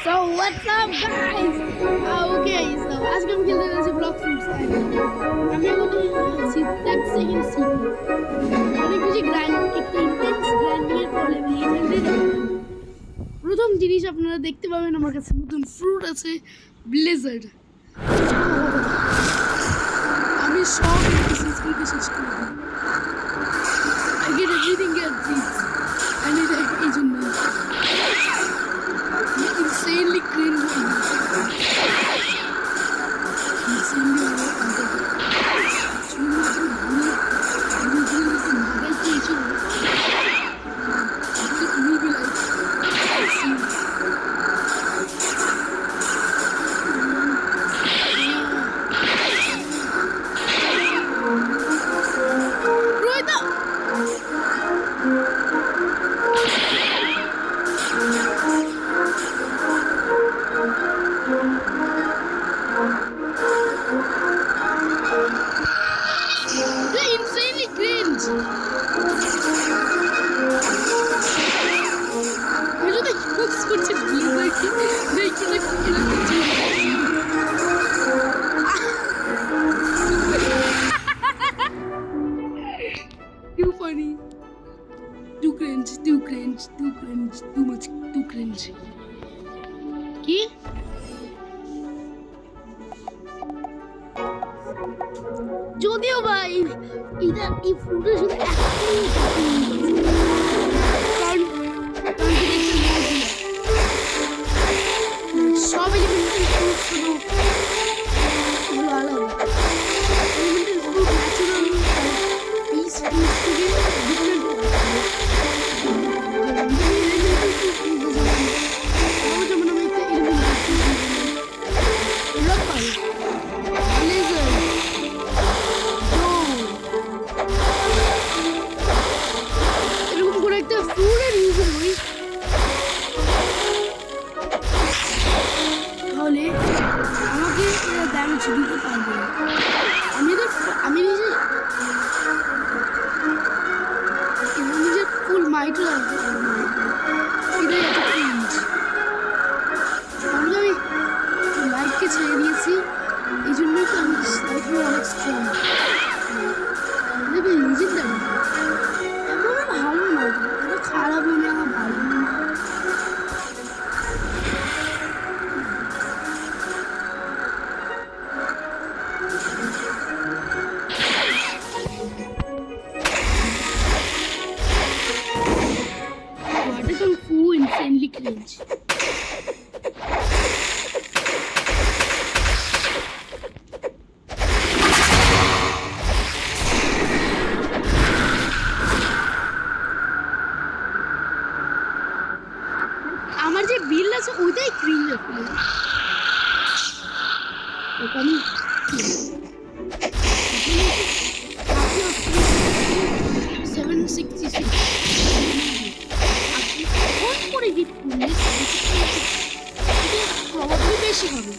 So what's up guys? Okay, so আজকে আমি খেলতে যাচ্ছি ব্লক্স আমি এখন সেকেন্ড সিজন অনেক বেশি গ্র্যান্ড একটু ইন্টেন্স গ্র্যান্ডিং এর ফলে আমি এই যাব। প্রথম জিনিস আপনারা দেখতে পাবেন আমার কাছে নতুন ফ্রুট আছে ব্লেজার্ড। আমি সব স্কিলকে শেষ করে দিই। I get everything at this. I need এই জন্য insanely cringe. Too funny. Too cringe. Too much. Too cringe. কি? যদিও ভাই এটা এই ফ্রুটের সাথে সব এলিমেন্টাল ফ্রুট শুধু আলাদা elemental fruit natural piece fruit থেকে ডিফারেন্ট যেমন আমি একটা এলিমেন্টাল ফ্রুট পাই আমাকে ড্যামেজ দিতে পারবে না। আমি নিজের ফুল মাইটও রাখতে পারবো না। এটাই এত ক্রিঞ্জ। আমি লাইফকে ছেড়ে দিয়েছি, এই জন্যই তো আমি লাইফে অনেক স্ট্রং। দেখবে লিজেন্ডারি এমন ভালো না, এটা খারাপও না ভালো না। Insanely cringe. আমার যে বিল আছে ওইটাই ক্রিঞ্জ আসলে। ওখানে 766 করে হিট করলে প্রবাবলি বেশি হবে।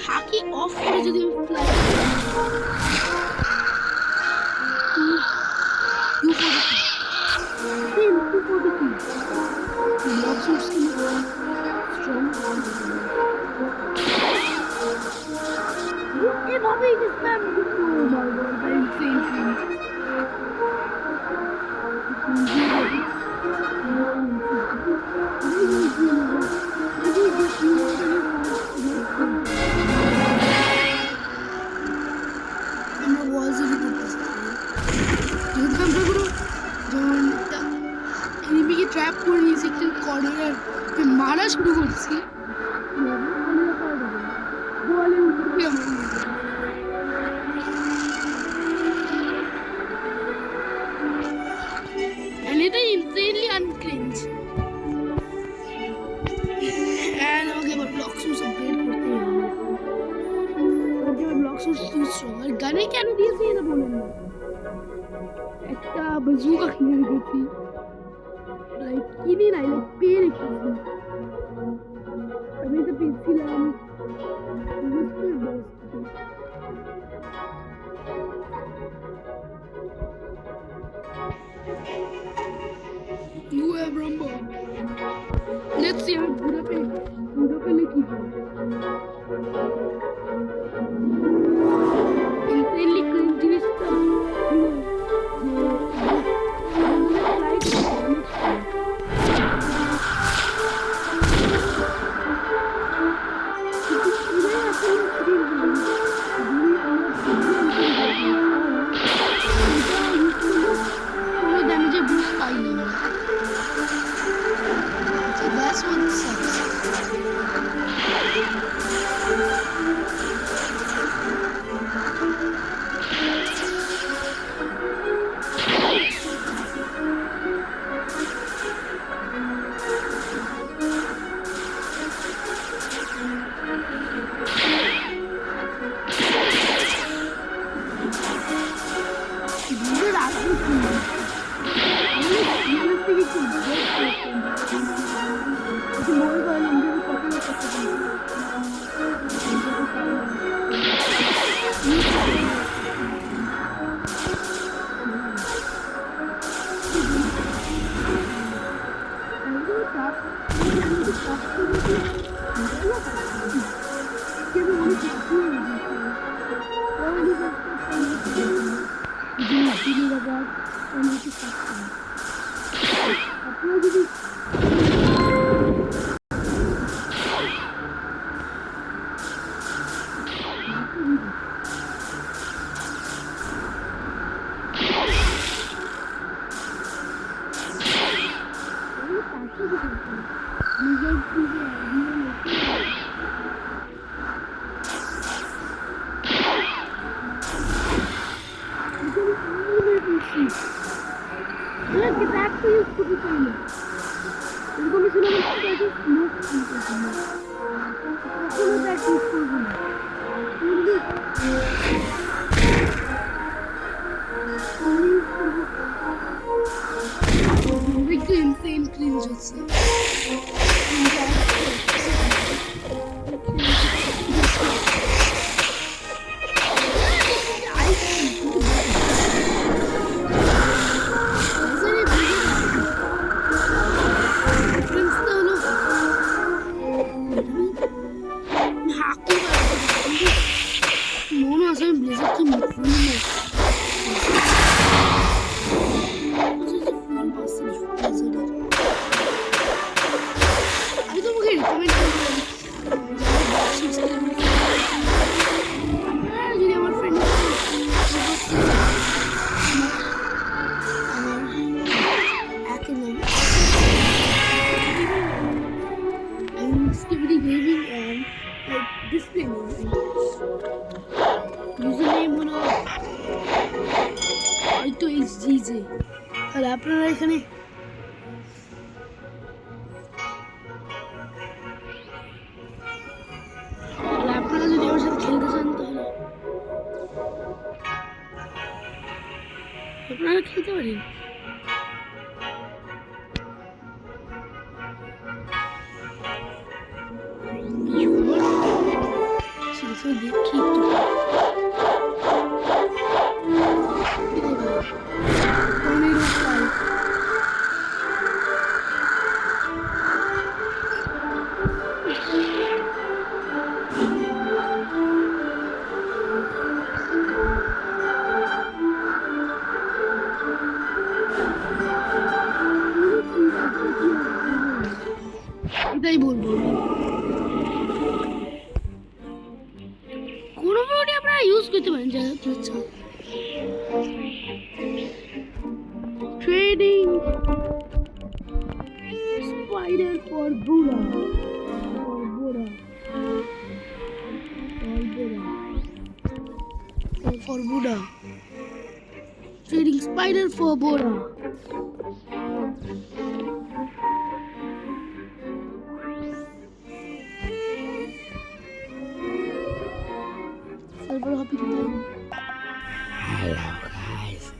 হাকি অফ করে যদি আমি ফ্লাই এভাবেই স্প্যাম করতে ট্র্যাপ করে নিয়েছি একটা কর্নার মারা শুরু করছি। এটা insanely uncringe and আমাকে এবার ব্লক্স আপগ্রেড করতে হবে। ওকে ব্লক্স টু স্ট্রং আর গানে কেন দিয়েছি এটা বলেন না। একটা বাজুকা কিনে রেখেছি, লাইক কিনি নাই লাইক পেয়ে রেখেছি। আমি এটা পেয়েছিলাম You have Rumble. Let's see how Budapest কি হয় insanely cringe জিনিসটা কোনো ড্যামেজে বুস্ট পাই না so that's what sucks insane cringe হচ্ছে মনে আছে ব্লেজার কি আমি তোমাকে রিকমেন্ড করবো যদি আমার friend gaming and like display username হলো হয়তো HGJ আর আপনারা এখানে আপনারা যদি আমার সাথে খেলতে চান তাহলে আপনারা খেলতে পারেন দেখি এটাই বলবো কোনো মোডে আপনারা ইউজ করতে পারেন যারা ইচ্ছা ট্রেডিং স্পাইডার ফর বুড়া trading spider for Bora. Silver happy time. Hello guys.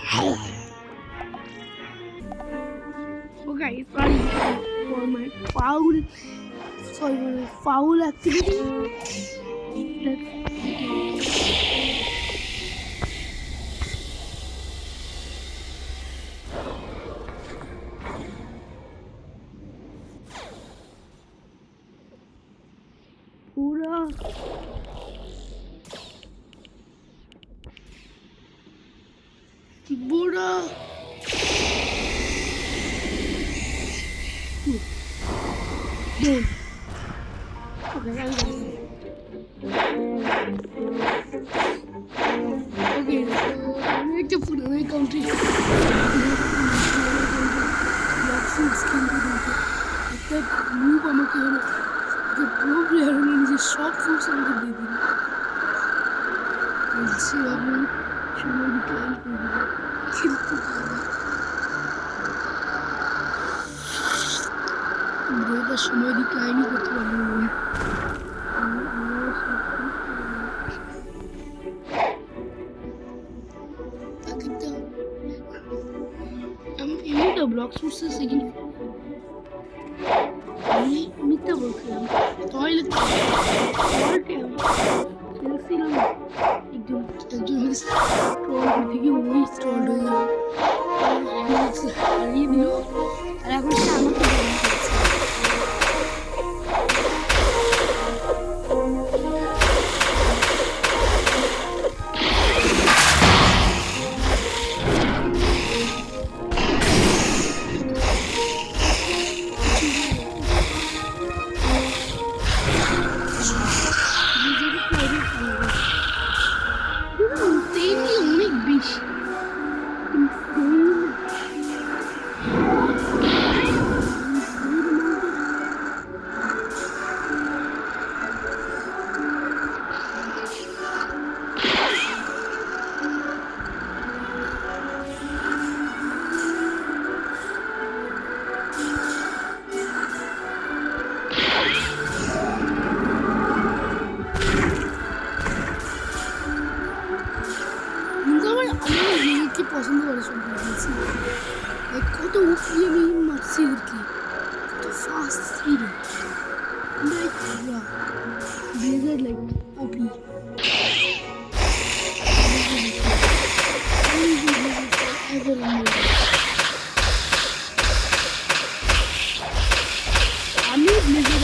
Hello. Okay, sorry for my foul activity. বুড়া Don't. Okay, I'm done. Okay, so make the food in my country. Block food skin to do it. That move on the probably I don't know, is short food something they did. I'll see what we should maybe plan to do. Kill to the সময় ডিক্লাইনই করতে পারবো না আমি এমনিটা block সোর্সের second আমি মিথ্যা বলছিলাম toilet খেলছিলাম একজন স্ট্রল করতে গিয়ে ওই স্ট্রল হয়ে যাবে হারিয়ে দিল আর এখন সে আমাকে অনেক বেশি পছন্দ করে শুনতে পাচ্ছি কত উঠিয়ে আমি মারছি আর কি কত fast speed like blazer like OP আমি ব্লেজার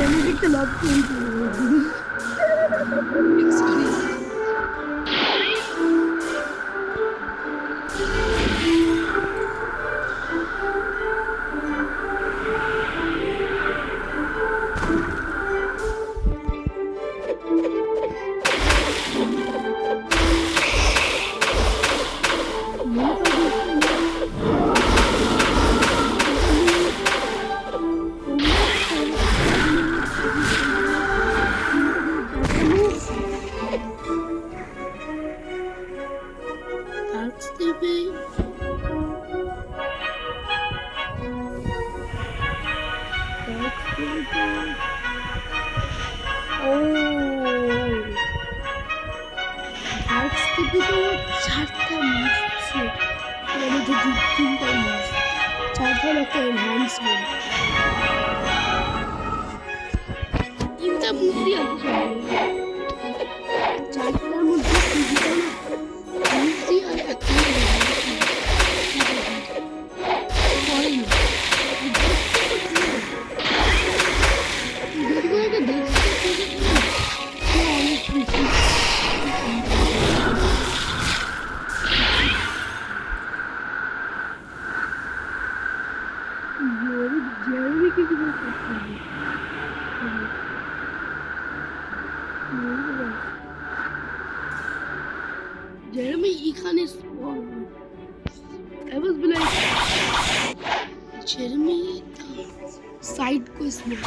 আমি দেখতে লাভ করি experience. চারটা মুভ আছে তিনটা মুভ চারটা একটা এনহান্সমেন্ট তিনটা মুভই আছে চারটার মধ্যে ফিজিক্যাল মুভি আর একটা Jeremy এখানে I was like Jeremy side को स्मोक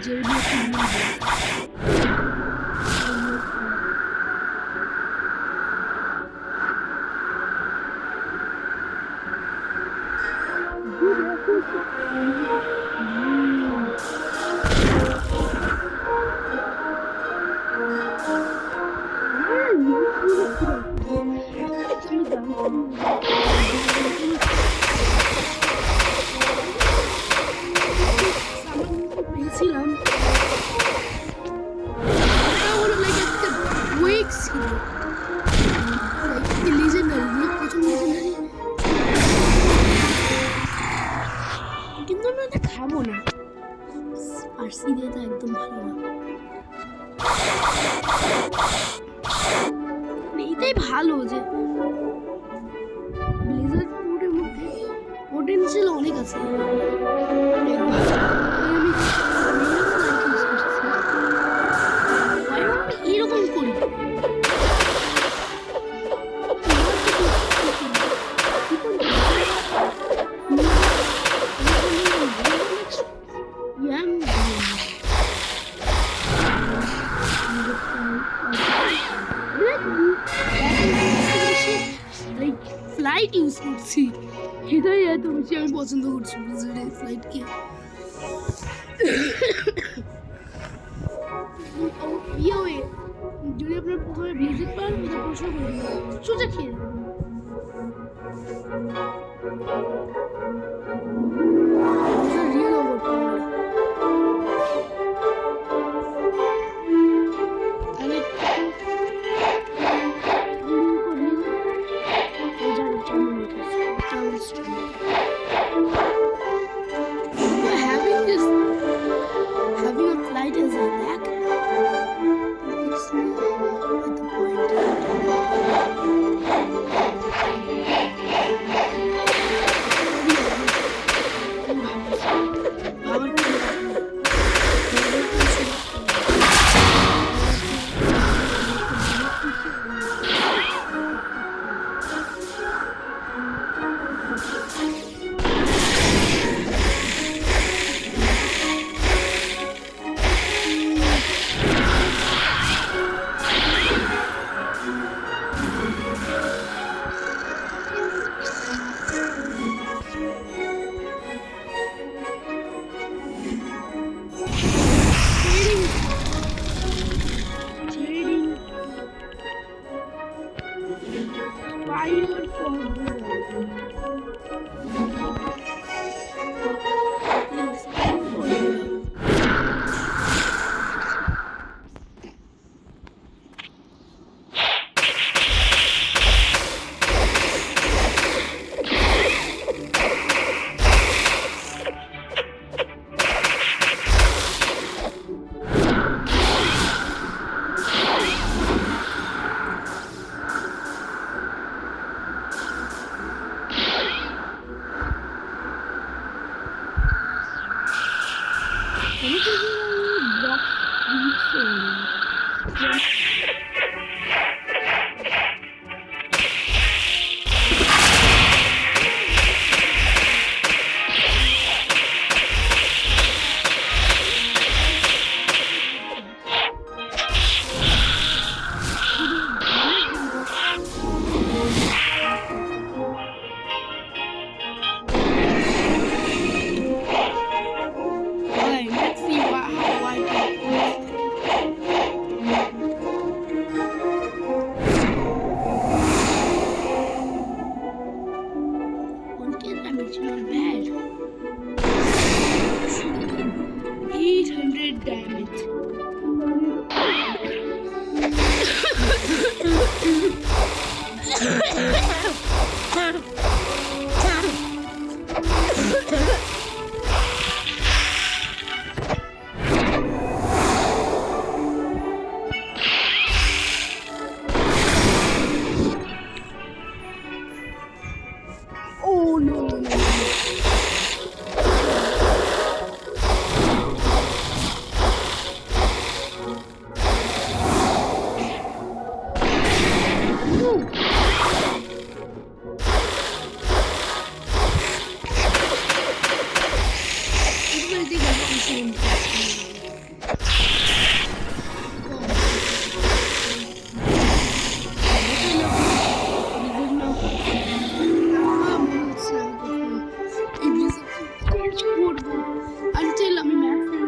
Jeremy আরসি দিয়ে তো একদম ভালো না, এইটাই ভালো যে ব্লেজার মোডের মধ্যে পোটেনশিয়াল অনেক আছে। এরকম করি ফ্লাইট ইউজ করছি, এটাই এত বেশি আমি পছন্দ করছি ব্লেজারের ফ্লাইটকে। যদি আপনার প্রথমে ভিজিট পান এটা প্রশ্ন করে সোজা খেয়ে real over power. Having a flight as a back makes me at the point. Fired for damage, not bad. 800 damage. Oh no, no, no. Until I'm maximum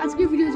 আজকে ভিডিও